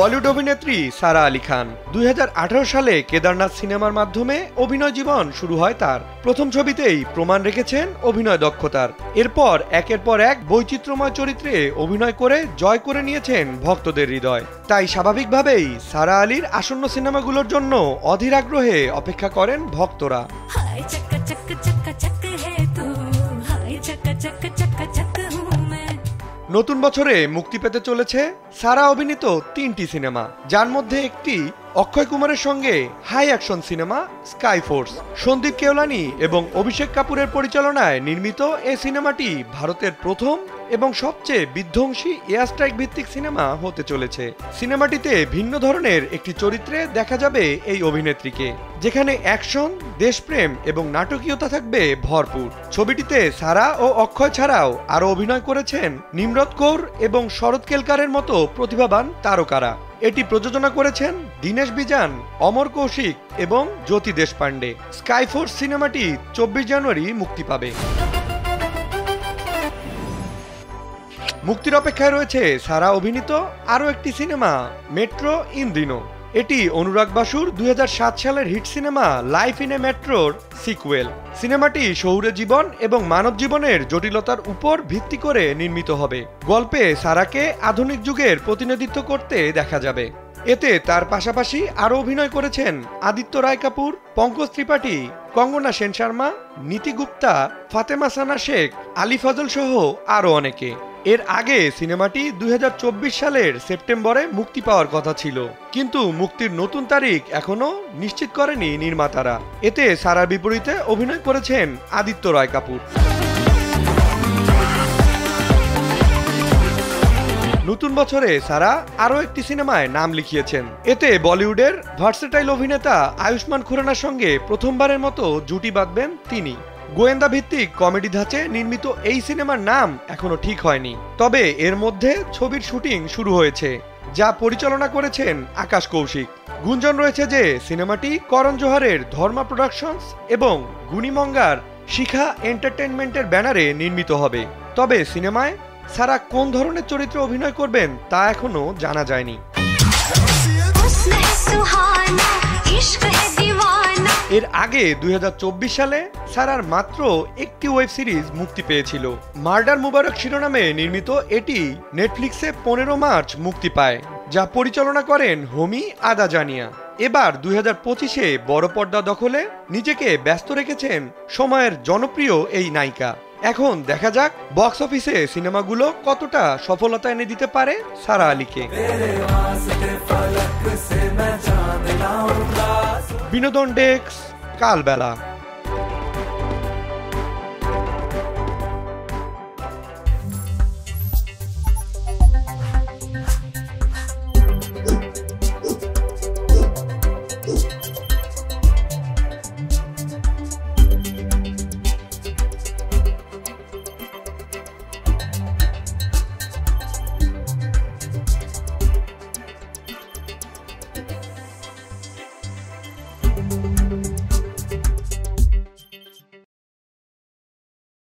বলিউড অভিনেত্রী সারা আলী খান 2018 সালে কেদারনাথ সিনেমার মাধ্যমে অভিনয় জীবন শুরু হয় তার। প্রথম ছবিতেই প্রমাণ রেখেছেন অভিনয় দক্ষতার। এরপর একের পর এক বৈচিত্র্যময় চরিত্রে অভিনয় করে জয় করে নিয়েছেন ভক্তদের হৃদয়। তাই স্বাভাবিকভাবেই সারা আলীর আসন্ন সিনেমাগুলোর জন্য অধীর আগ্রহে অপেক্ষা করেন ভক্তরা। নতুন বছরে মুক্তি পেতে চলেছে সারা অভিনীত 3টি সিনেমা, যার মধ্যে একটি অক্ষয় কুমারের সঙ্গে high action cinema Sky Force. Sandeep Kewalani এবং অভিষেক কাপুরের পরিচালনায় নির্মিত এই সিনেমাটি ভারতের প্রথম এবং সবচেয়ে বিধ্বংসী এয়ার স্ট্রাইক ভিত্তিক সিনেমা হতে চলেছে। সিনেমাটিতে ভিন্ন ধরনের একটি চরিত্রে দেখা যাবে এই অভিনেত্রীকে, যেখানে অ্যাকশন, দেশপ্রেম এবং নাটকীয়তা থাকবে ভরপুর। ছবিটিতে সারা ও অক্ষয় ছাড়াও আরও অভিনয় করেছেন নিমরত কৌর এবং শরৎ কেলকারের মতো প্রতিভাবান তারকারা। এটি প্রযোজনা করেছেন দীনেশ বিজান, অমর কৌশিক এবং জ্যোতি দেশপান্ডে। স্কাই ফোর্স সিনেমাটি 24 জানুয়ারি মুক্তি পাবে। মুক্তির অপেক্ষায় রয়েছে সারা অভিনীত আরও একটি সিনেমা মেট্রো ইন্দ্রিনো। এটি অনুরাগ বাসুর 2007 সালের hit cinema life in a মেট্রোর সিকুয়েল। সিনেমাটি শহুরে জীবন এবং মানব জীবনের জটিলতার উপর ভিত্তি করে নির্মিত হবে। গল্পে সারাকে আধুনিক যুগের প্রতিনিধিত্ব করতে দেখা যাবে। এতে তার পাশাপাশি আরও অভিনয় করেছেন আদিত্য রায় কাপুর, পঙ্কজ ত্রিপাঠী, কঙ্গনা সেন শর্মা, নীতি গুপ্তা, ফাতেমা সানা শেখ, আলী ফজল সহ আরও অনেকে। এর আগে সিনেমাটি 2024 সালের সেপ্টেম্বরে মুক্তি পাওয়ার কথা ছিল, কিন্তু মুক্তির নতুন তারিখ এখনো নিশ্চিত করেনি নির্মাতারা। এতে সারার বিপরীতে অভিনয় করেছেন আদিত্য রায় কাপুর। নতুন বছরে সারা আরও একটি সিনেমায় নাম লিখিয়েছেন। এতে বলিউডের ভার্সেটাইল অভিনেতা আয়ুষ্মান খুরানার সঙ্গে প্রথমবারের মতো জুটি বাঁধবেন তিনি। গোয়েন্দা ভিত্তিক কমেডি ধাঁচে নির্মিত এই সিনেমার নাম এখনো ঠিক হয়নি, তবে এর মধ্যে ছবির শুটিং শুরু হয়েছে, যা পরিচালনা করেছেন আকাশ কৌশিক। গুঞ্জন রয়েছে যে সিনেমাটি করণ জোহরের ধর্মা প্রোডাকশনস এবং গুনিমঙ্গার শিখা এন্টারটেইনমেন্টের ব্যানারে নির্মিত হবে। তবে সিনেমায় সারা কোন ধরনের চরিত্রে অভিনয় করবেন তা এখনো জানা যায়নি। এর আগে 2024 সালে সারার মাত্র একটি ওয়েব সিরিজ মুক্তি পেয়েছিল। মার্ডার মুবারক শিরোনামে নির্মিত এটি নেটফ্লিক্সে 15 মার্চ মুক্তি পায়, যা পরিচালনা করেন হোমি আদা জানিয়া। এবার 2025-এ বড় পর্দা দখলে নিজেকে ব্যস্ত রেখেছেন সময়ের জনপ্রিয় এই নায়িকা। এখন দেখা যাক বক্স অফিসে সিনেমাগুলো কতটা সফলতা এনে দিতে পারে সারা আলীকে। বিনোদন ডেস্ক, কালবেলা।